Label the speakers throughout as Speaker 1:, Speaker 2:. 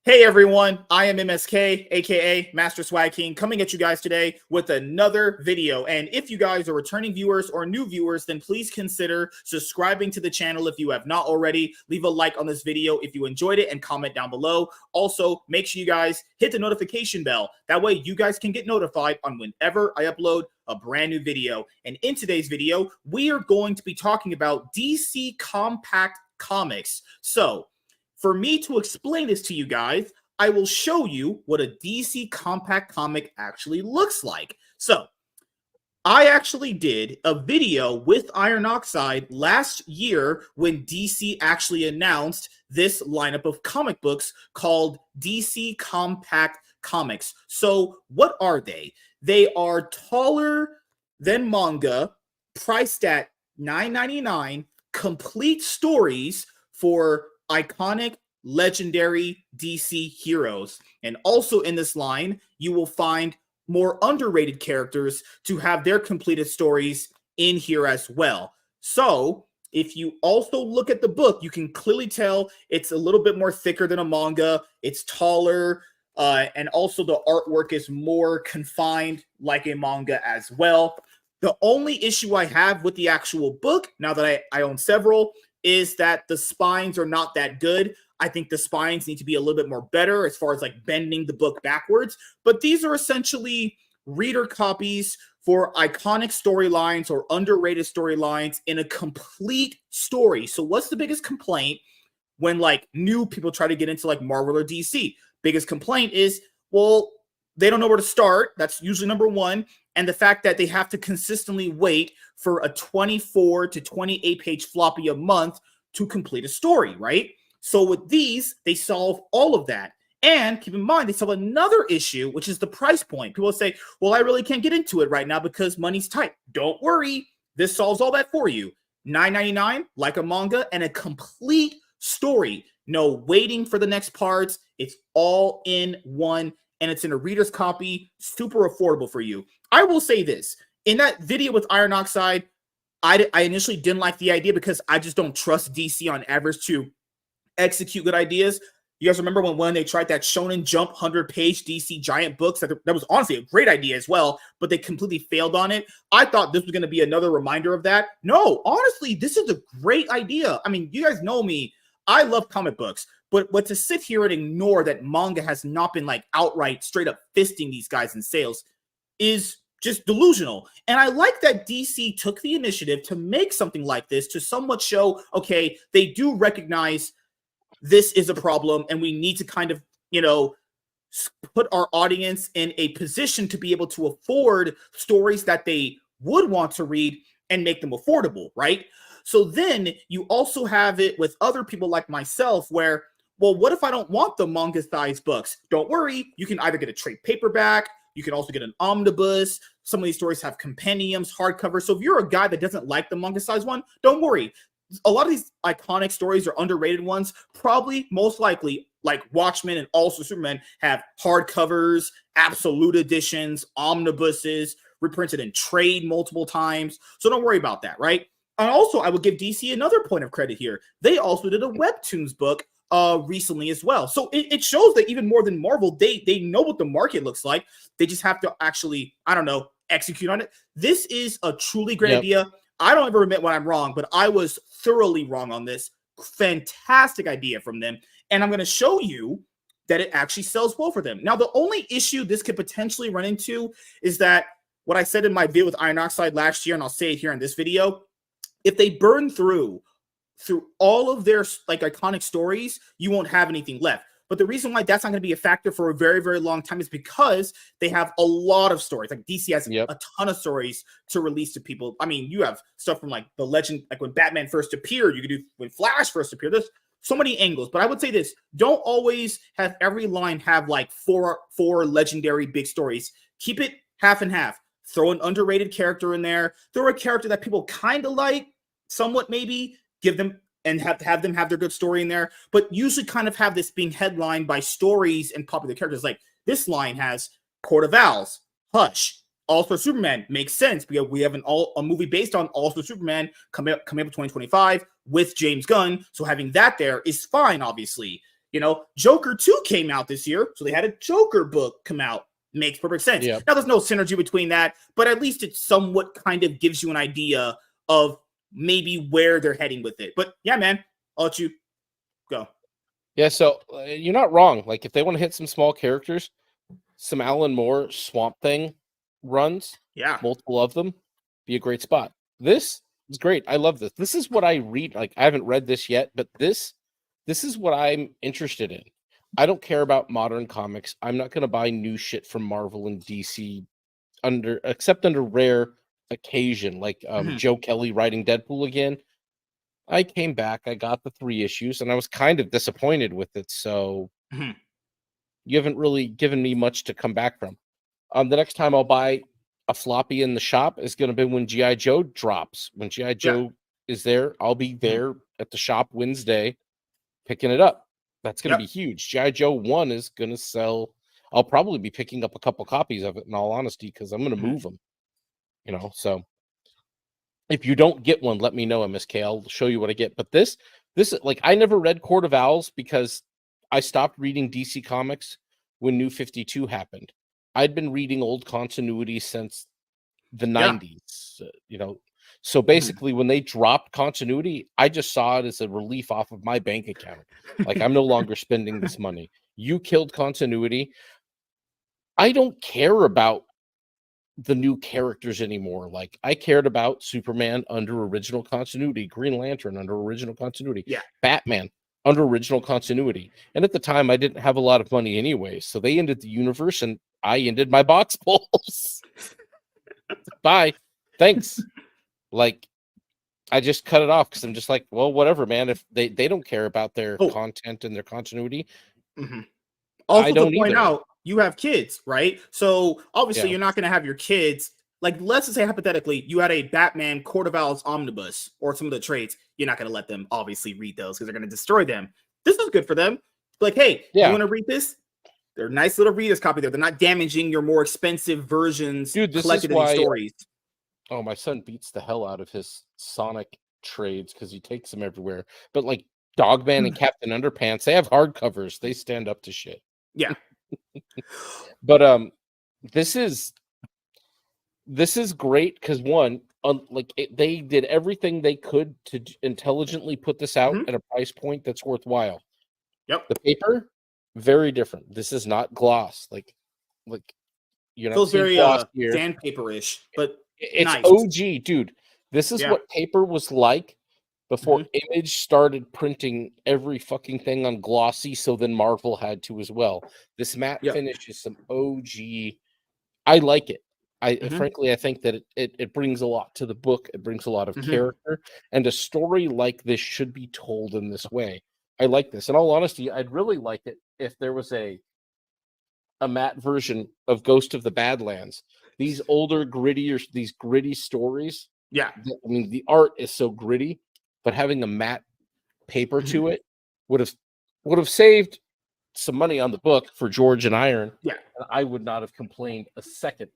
Speaker 1: Hey everyone, I am MSK, aka Master Swag King, coming at you guys today with another video. And if you guys are returning viewers or new viewers, then please consider subscribing to the channel if you have not already. Leave a like on this video if you enjoyed it and comment down below. Also, make sure you guys hit the notification bell. That way you guys can get notified on whenever I upload a brand new video. And in today's video, we are going to be talking about DC Compact Comics. So, for me to explain this to you guys, I will show you what a DC Compact comic actually looks like. So, I actually did a video with Iron Oxide last year when DC actually announced this lineup of comic books called DC Compact Comics. So, what are they? They are taller than manga, priced at $9.99, complete stories for iconic, legendary DC heroes. And also in this line, you will find more underrated characters to have their completed stories in here as well. So if you also look at the book, you can clearly tell it's a little bit more thicker than a manga. It's taller, and also the artwork is more confined like a manga as well. The only issue I have with the actual book, now that I own several, is that the spines are not that good. I think the spines need to be a little bit more better as far as like bending the book backwards. But these are essentially reader copies for iconic storylines or underrated storylines in a complete story. So what's the biggest complaint when like new people try to get into like Marvel or DC? Biggest complaint is, well, they don't know where to start. That's usually number one. And the fact that they have to consistently wait for a 24 to 28 page floppy a month to complete a story, right? So with these, they solve all of that. And keep in mind, they solve another issue, which is the price point. People say, well, I really can't get into it right now because money's tight. Don't worry. This solves all that for you. $9.99, like a manga, and a complete story. No waiting for the next parts. It's all in one, and it's in a reader's copy, super affordable for you. I will say this. In that video with Iron Oxide, I initially didn't like the idea because I just don't trust DC on average to execute good ideas. You guys remember when they tried that Shonen Jump 100-page DC giant books? That was honestly a great idea as well, but they completely failed on it. I thought this was going to be another reminder of that. No, honestly, this is a great idea. I mean, you guys know me. I love comic books. But to sit here and ignore that manga has not been like outright straight up fisting these guys in sales is just delusional. And I like that DC took the initiative to make something like this to somewhat show, okay, they do recognize this is a problem and we need to kind of, you know, put our audience in a position to be able to afford stories that they would want to read and make them affordable, right? So then you also have it with other people like myself where, well, what if I don't want the manga-sized books? Don't worry. You can either get a trade paperback. You can also get an omnibus. Some of these stories have compendiums, hardcover. So if you're a guy that doesn't like the manga-sized one, don't worry. A lot of these iconic stories or underrated ones, probably most likely, like Watchmen and also Superman, have hardcovers, absolute editions, omnibuses, reprinted in trade multiple times. So don't worry about that, right? And also, I would give DC another point of credit here. They also did a Webtoons book recently as well. So it shows that even more than Marvel, they know what the market looks like. They just have to actually, I don't know, execute on it. This is a truly great idea. I don't ever admit when I'm wrong, but I was thoroughly wrong on this. Fantastic idea from them. And I'm going to show you that it actually sells well for them. Now, the only issue this could potentially run into is that what I said in my video with Iron Oxide last year, and I'll say it here in this video, if they burn through all of their like iconic stories, you won't have anything left. But the reason why that's not going to be a factor for a very, very long time is because they have a lot of stories. Like DC has a ton of stories to release to people. I mean, you have stuff from like the legend, like when Batman first appeared, you could do when Flash first appeared. There's so many angles. But I would say this, don't always have every line have like four legendary big stories. Keep it half and half. Throw an underrated character in there. Throw a character that people kind of like, somewhat maybe, give them and have them have their good story in there, but usually kind of have this being headlined by stories and popular characters. Like this line has Court of Owls, Hush, All-Star Superman. Makes sense because we have a movie based on All-Star Superman coming up in 2025 with James Gunn. So having that there is fine, obviously. You know, Joker 2 came out this year, so they had a Joker book come out. Makes perfect sense.
Speaker 2: Yep.
Speaker 1: Now, there's no synergy between that, but at least it somewhat kind of gives you an idea of maybe where they're heading with it. But yeah, man, I'll let you go.
Speaker 2: Yeah, so you're not wrong. Like, if they want to hit some small characters, some Alan Moore Swamp Thing runs,
Speaker 1: Yeah.
Speaker 2: multiple of them, be a great spot. This is great. I love this. This is what I read. Like, I haven't read this yet, but this is what I'm interested in. I don't care about modern comics. I'm not going to buy new shit from Marvel and DC except under rare occasion, like Joe Kelly writing Deadpool again. I came back, I got the 3 issues, and I was kind of disappointed with it. So you haven't really given me much to come back from. The next time I'll buy a floppy in the shop is going to be when G.I. Joe drops. When G.I. Joe is there, I'll be there at the shop Wednesday picking it up. That's going to be huge. G.I. Joe 1 is going to sell. I'll probably be picking up a couple copies of it, in all honesty, because I'm going to move them. You know, so if you don't get one, let me know, MSK. I'll show you what I get. But this like, I never read Court of Owls because I stopped reading DC Comics when New 52 happened. I'd been reading old continuity since the 90s, you know. So basically, when they dropped continuity, I just saw it as a relief off of my bank account. Like, I'm no longer spending this money. You killed continuity. I don't care about the new characters anymore. Like, I cared about Superman under original continuity, Green Lantern under original continuity, Batman under original continuity. And at the time, I didn't have a lot of money anyway, so they ended the universe and I ended my box pulls. Bye. Thanks. Like, I just cut it off because I'm just like, well, whatever, man. If they don't care about their content and their continuity,
Speaker 1: also
Speaker 2: I don't
Speaker 1: to point
Speaker 2: either.
Speaker 1: out, you have kids, right? So obviously, you're not going to have your kids. Like, let's just say hypothetically, you had a Batman Court of Owls omnibus or some of the trades. You're not going to let them obviously read those because they're going to destroy them. This is good for them. Like, hey, you want to read this? They're nice little readers copy there. They're not damaging your more expensive versions.
Speaker 2: Dude, this
Speaker 1: collected
Speaker 2: is why,
Speaker 1: in these stories.
Speaker 2: Oh, my son beats the hell out of his Sonic trades because he takes them everywhere. But like Dogman and Captain Underpants, they have hardcovers. They stand up to shit.
Speaker 1: Yeah.
Speaker 2: But this is great because, one, they did everything they could to intelligently put this out at a price point that's worthwhile.
Speaker 1: Yep.
Speaker 2: The paper, very different. This is not gloss. Like you're not
Speaker 1: feels very
Speaker 2: gloss here.
Speaker 1: Sandpaper-ish, but
Speaker 2: it's
Speaker 1: nice.
Speaker 2: OG, dude. This is what paper was like before Image started printing every fucking thing on glossy, so then Marvel had to as well. This matte finish is some OG. I like it. Frankly, I think that it brings a lot to the book. It brings a lot of character, and a story like this should be told in this way. I like this. In all honesty, I'd really like it if there was a matte version of Ghost of the Badlands. These older, these gritty stories.
Speaker 1: Yeah.
Speaker 2: I mean, the art is so gritty, but having a matte paper to it would have saved some money on the book for George and Iron.
Speaker 1: Yeah.
Speaker 2: And I would not have complained a second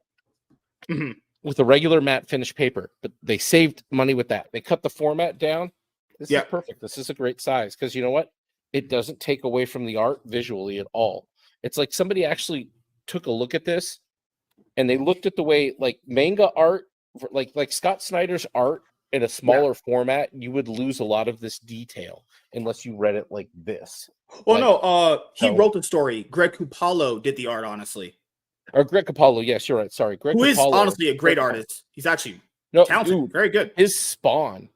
Speaker 2: with a regular matte finish paper, but they saved money with that. They cut the format down. This is perfect. This is a great size because, you know what? It doesn't take away from the art visually at all. It's like somebody actually took a look at this and they looked at the way, like, manga art, like Scott Snyder's art in a smaller format, you would lose a lot of this detail unless you read it like this.
Speaker 1: Well, he wrote the story. Greg Capullo did the art, honestly.
Speaker 2: Or Greg Capullo, yes, you're right. Sorry, Greg Capullo.
Speaker 1: Who is honestly a great artist. He's actually talented, dude, very good.
Speaker 2: His Spawn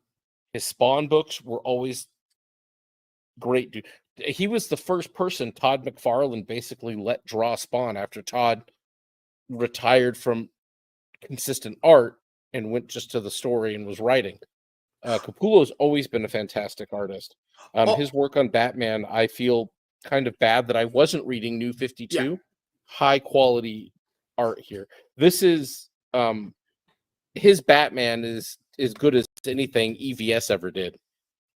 Speaker 2: books were always great, dude. He was the first person Todd McFarlane basically let draw Spawn after Todd retired from consistent art and went just to the story and was writing. Capullo's always been a fantastic artist. His work on Batman, I feel kind of bad that I wasn't reading New 52. Yeah. High quality art here. This is his Batman is as good as anything EVS ever did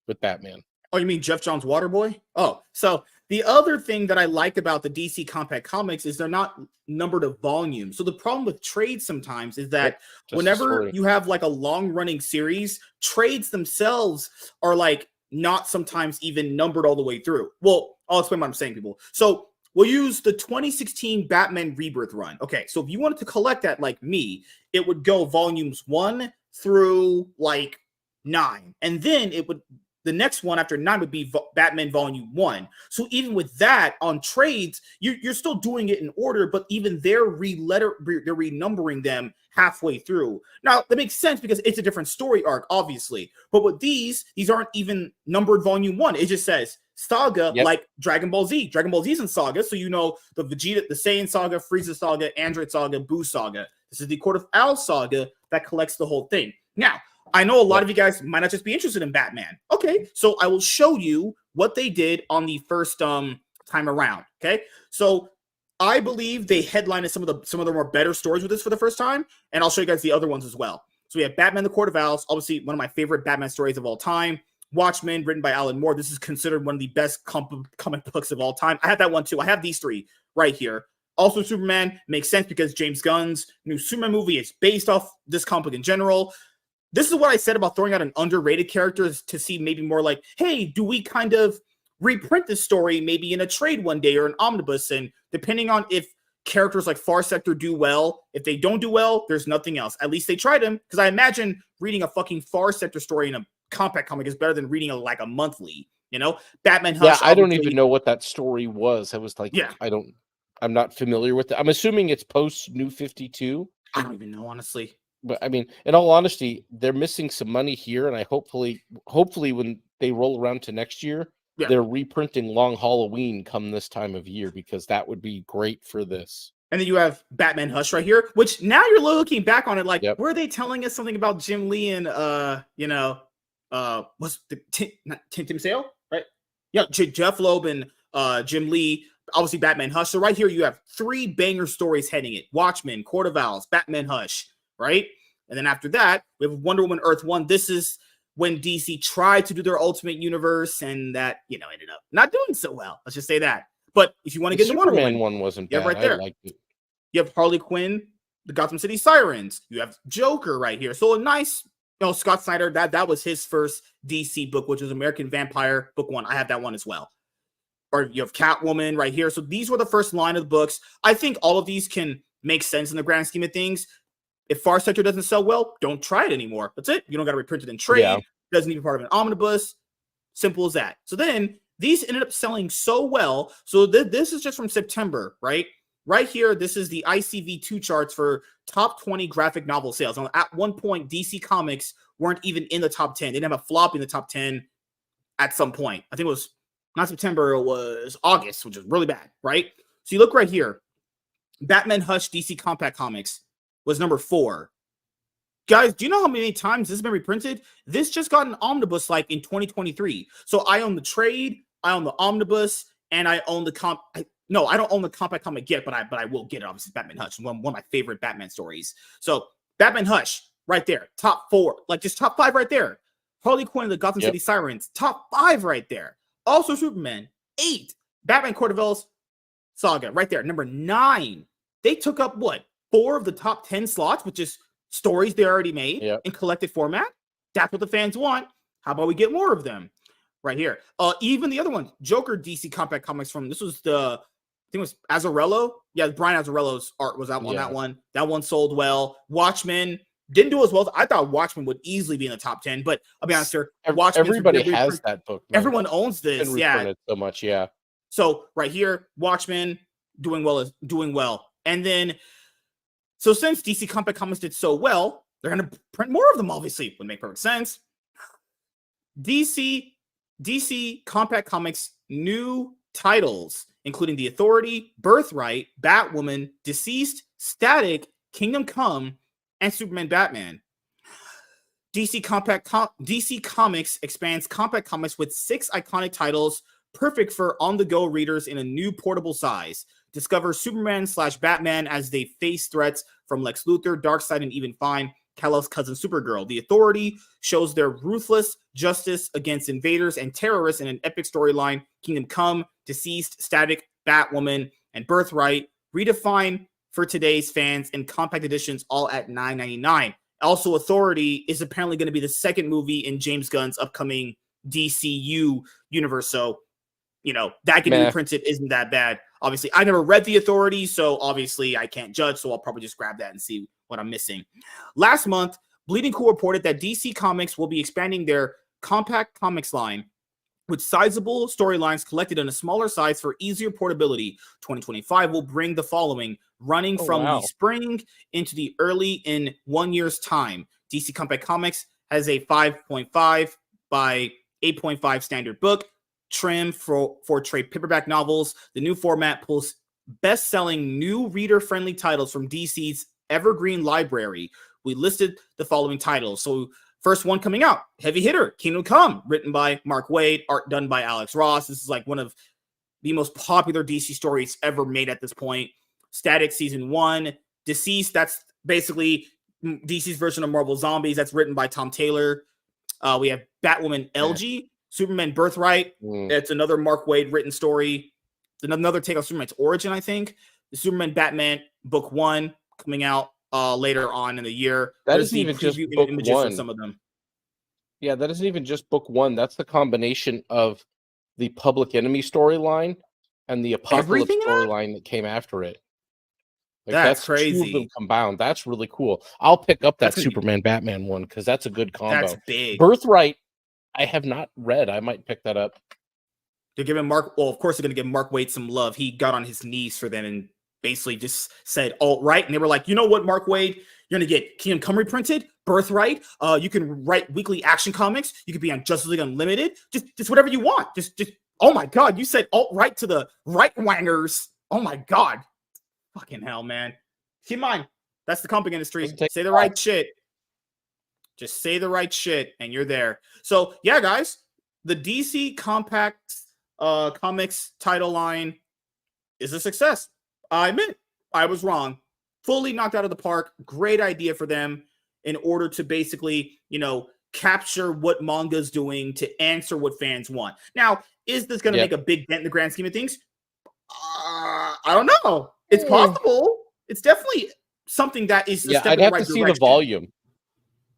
Speaker 2: with Batman.
Speaker 1: Oh, you mean Jeff Johns' Waterboy? Oh, so the other thing that I like about the DC Compact Comics is they're not numbered of volumes. So the problem with trades sometimes is that whenever you have like a long-running series, trades themselves are like not sometimes even numbered all the way through. Well, I'll explain what I'm saying, people. So we'll use the 2016 Batman Rebirth run. Okay, so if you wanted to collect that like me, it would go volumes 1 through like 9. And then it would, the next one after 9 would be Batman Volume 1. So even with that on trades, you're still doing it in order, but even they're renumbering them halfway through. Now, that makes sense because it's a different story arc, obviously. But with these aren't even numbered Volume 1. It just says Saga, like Dragon Ball Z. Dragon Ball Z's in Saga, so you know the Vegeta, the Saiyan Saga, Frieza Saga, Android Saga, Buu Saga. This is the Court of Owls Saga that collects the whole thing. Now, I know a lot of you guys might not just be interested in Batman. Okay, so I will show you what they did on the first time around. Okay, so I believe they headlined some of the more better stories with this for the first time, and I'll show you guys the other ones as well. So we have Batman: The Court of Owls, obviously one of my favorite Batman stories of all time. Watchmen, written by Alan Moore. This is considered one of the best comic books of all time. I have that one too. I have these 3 right here. Also, Superman makes sense because James Gunn's new Superman movie is based off this comic book in general. This is what I said about throwing out an underrated character to see maybe more like, hey, do we kind of reprint this story maybe in a trade one day or an omnibus? And depending on if characters like Far Sector do well, if they don't do well, there's nothing else. At least they tried them, because I imagine reading a fucking Far Sector story in a compact comic is better than reading like a monthly, you know? Batman Hush.
Speaker 2: Yeah, I don't even know what that story was. I was like,
Speaker 1: yeah,
Speaker 2: I'm not familiar with it. I'm assuming it's post New 52.
Speaker 1: I don't even know, honestly.
Speaker 2: But I mean, in all honesty, they're missing some money here, and I hopefully when they roll around to next year, they're reprinting Long Halloween come this time of year, because that would be great for this.
Speaker 1: And then you have Batman Hush right here, which now you're looking back on it like, were they telling us something about Jim Lee and what's the Tim Sale, right? Yeah, Jeff Loeb and Jim Lee. Obviously, Batman Hush. So right here, you have 3 banger stories heading it: Watchmen, Court of Owls, Batman Hush. Right? And then after that, we have Wonder Woman Earth 1. This is when DC tried to do their Ultimate Universe, and that, ended up not doing so well. Let's just say that. But if you want to get the Wonder Woman
Speaker 2: one wasn't bad.
Speaker 1: Right there.
Speaker 2: I liked it.
Speaker 1: You have Harley Quinn, the Gotham City Sirens. You have Joker right here. So a nice, Scott Snyder, that was his first DC book, which was American Vampire book 1. I have that one as well. Or you have Catwoman right here. So these were the first line of the books. I think all of these can make sense in the grand scheme of things. If Far Sector doesn't sell well, don't try it anymore. That's it. You don't got to reprint it in trade. Yeah. Doesn't need to be part of an omnibus. Simple as that. So then these ended up selling so well. So this is just from September, right? Right here, this is the ICV2 charts for top 20 graphic novel sales. Now, at one point, DC Comics weren't even in the top 10. They didn't have a flop in the top 10 at some point. I think it was not September, it was August, which is really bad, right? So you look right here. Batman Hush DC Compact Comics was number 4. Guys, do you know how many times this has been reprinted? This just got an omnibus like in 2023. So I own the trade, I own the omnibus, and I own the No, I don't own the compact comic yet, but I will get it. Obviously, Batman Hush, one of my favorite Batman stories. So Batman Hush, right there, top 4, like just top 5 right there. Harley Quinn, the Gotham City Sirens, top 5 right there. Also Superman, 8. Batman Court of Owls Saga, right there, number 9. They took up what, 4 of the top 10 slots, which is stories they already made in collected format. That's what the fans want. How about we get more of them? Right here. Even the other one, Joker DC Compact Comics from, this was I think it was Azzarello. Yeah, Brian Azzarello's art was out on that one. That one sold well. Watchmen didn't do as well. I thought Watchmen would easily be in the top 10, but I'll be honest here.
Speaker 2: Everybody has that book.
Speaker 1: Man. Everyone owns this. Yeah.
Speaker 2: So much. Yeah.
Speaker 1: So right here, Watchmen doing well. And then, so since DC Compact Comics did so well, they're going to print more of them, obviously. Would make perfect sense. DC Compact Comics new titles, including The Authority, Birthright, Batwoman, Deceased, Static, Kingdom Come, and Superman Batman. DC Comics expands Compact Comics with 6 iconic titles, perfect for on-the-go readers in a new portable size. Discover Superman/Batman as they face threats from Lex Luthor, Darkseid, and even find Kal-El's cousin Supergirl. The Authority shows their ruthless justice against invaders and terrorists in an epic storyline. Kingdom Come, Deceased, Static, Batwoman, and Birthright redefine for today's fans in compact editions, all at $9.99. Also, Authority is apparently going to be the second movie in James Gunn's upcoming DCU universe. So that getting
Speaker 2: Meh.
Speaker 1: reprinted isn't that bad. Obviously, I never read The Authority, so obviously I can't judge, so I'll probably just grab that and see what I'm missing. Last month, Bleeding Cool reported that DC Comics will be expanding their compact comics line with sizable storylines collected in a smaller size for easier portability. 2025 will bring the following, running from the spring into the early in 1 year's time. DC Compact Comics has a 5.5 by 8.5 standard book, trim for trade paperback novels. The new format pulls best-selling new reader-friendly titles from DC's evergreen library. We listed the following titles. So first one coming out, heavy hitter, Kingdom Come, written by Mark Waid, art done by Alex Ross. This is like one of the most popular DC stories ever made at this point. Static Season 1, Deceased, that's basically DC's version of Marvel Zombies. That's written by Tom Taylor. We have Batwoman LG, Superman Birthright. It's another Mark Waid written story. It's another take on Superman's origin, I think. The Superman Batman Book 1 coming out later on in the year.
Speaker 2: That isn't even just book one.
Speaker 1: For some of them.
Speaker 2: Yeah, that isn't even just book one. That's the combination of the Public Enemy storyline and the Apocalypse storyline that came after it. Like, that's crazy. Two of them combined. That's really cool. I'll pick up that Superman Batman one because that's a good combo.
Speaker 1: That's big.
Speaker 2: Birthright, I have not read. I might pick that up.
Speaker 1: They're giving Mark. Well, of course, they're going to give Mark Waid some love. He got on his knees for them and basically just said alt-right, and they were like, you know what, Mark Waid, you're gonna get Kingdom Come reprinted, Birthright, you can write weekly action comics, you could be on Justice League Unlimited, just whatever you want, just oh my god, you said alt-right to the right-wangers, oh my god, fucking hell, man. Keep in mind, that's the comic industry. Say the right shit, just say the right shit, and you're there. So yeah, guys, the DC Compact Comics title line is a success. I admit I was wrong. Fully knocked out of the park. Great idea for them in order to basically, capture what manga's doing to answer what fans want. Now, is this going to make a big dent in the grand scheme of things? I don't know. It's possible. It's definitely something that is a step
Speaker 2: I'd
Speaker 1: in the
Speaker 2: have
Speaker 1: right
Speaker 2: to see
Speaker 1: direction.
Speaker 2: the volume.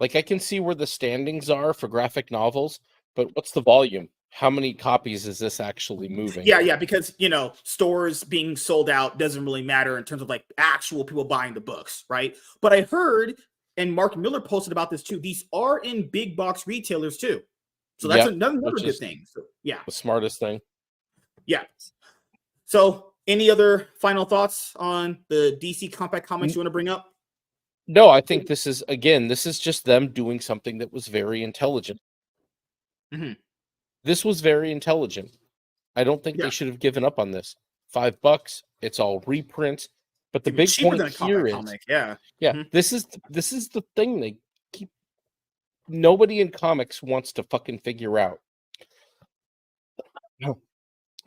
Speaker 2: Like, I can see where the standings are for graphic novels, but what's the volume? How many copies is this actually moving?
Speaker 1: Yeah, because, stores being sold out doesn't really matter in terms of like actual people buying the books, right? But I heard, and Mark Miller posted about this too, these are in big box retailers too. So that's another good thing. So yeah.
Speaker 2: The smartest thing.
Speaker 1: Yeah. So any other final thoughts on the DC Compact Comics you want to bring up?
Speaker 2: No, I think this is just them doing something that was very intelligent.
Speaker 1: Mm-hmm.
Speaker 2: This was very intelligent. I don't think they should have given up on this. $5, it's all reprints. But the big point here is,
Speaker 1: Mm-hmm.
Speaker 2: this is the thing they keep. Nobody in comics wants to fucking figure out. No,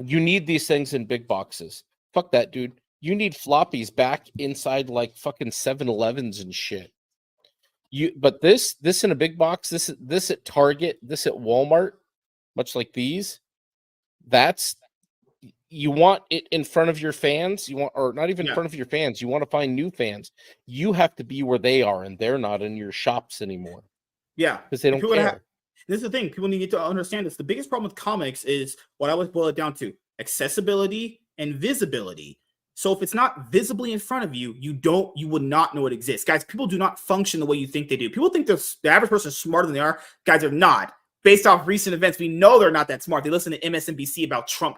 Speaker 2: you need these things in big boxes. Fuck that, dude. You need floppies back inside like fucking 7-Elevens and shit. But this in a big box, this at Target, this at Walmart. Much like these, you want it in front of your fans. You want, or not even in front of your fans. You want to find new fans. You have to be where they are, and they're not in your shops anymore.
Speaker 1: Yeah,
Speaker 2: because they don't care.
Speaker 1: This is the thing. People need to understand this. The biggest problem with comics is what I always boil it down to: accessibility and visibility. So if it's not visibly in front of you, you would not know it exists. Guys, people do not function the way you think they do. People think the average person is smarter than they are. Guys are not. Based off recent events, we know they're not that smart. They listen to MSNBC about Trump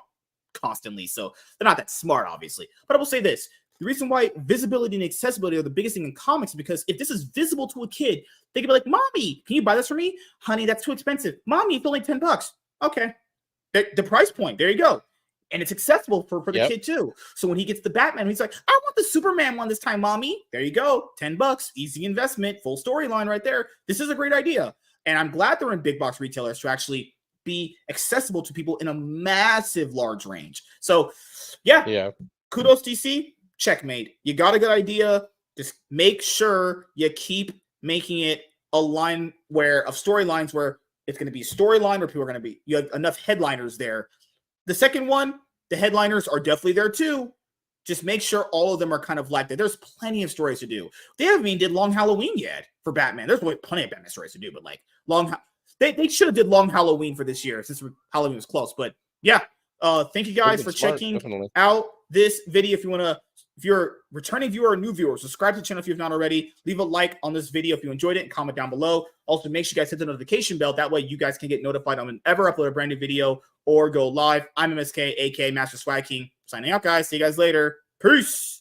Speaker 1: constantly, so they're not that smart, obviously. But I will say this. The reason why visibility and accessibility are the biggest thing in comics is because if this is visible to a kid, they can be like, Mommy, can you buy this for me? Honey, that's too expensive. Mommy, it's only $10. Okay. The price point, there you go. And it's accessible for the kid too. So when he gets the Batman, he's like, I want the Superman one this time, Mommy. There you go. $10. Easy investment. Full storyline right there. This is a great idea. And I'm glad they're in big box retailers to actually be accessible to people in a massive, large range. So, kudos DC, checkmate. You got a good idea. Just make sure you keep making it a line of storylines where it's going to be a storyline where people are going to be, you have enough headliners there. The second one, the headliners are definitely there too. Just make sure all of them are kind of like that. There's plenty of stories to do. They haven't even did Long Halloween yet for Batman. There's plenty of Batman stories to do, but like they should have did Long Halloween for this year since Halloween was close. But yeah, Thank you guys for checking out this video. If you're a returning viewer or new viewer, subscribe to the channel if you've not already. Leave a like on this video if you enjoyed it and comment down below. Also, make sure you guys hit the notification bell. That way you guys can get notified on whenever I upload a brand new video or go live. I'm MSK, aka Master Swag King. Signing out, guys. See you guys later. Peace.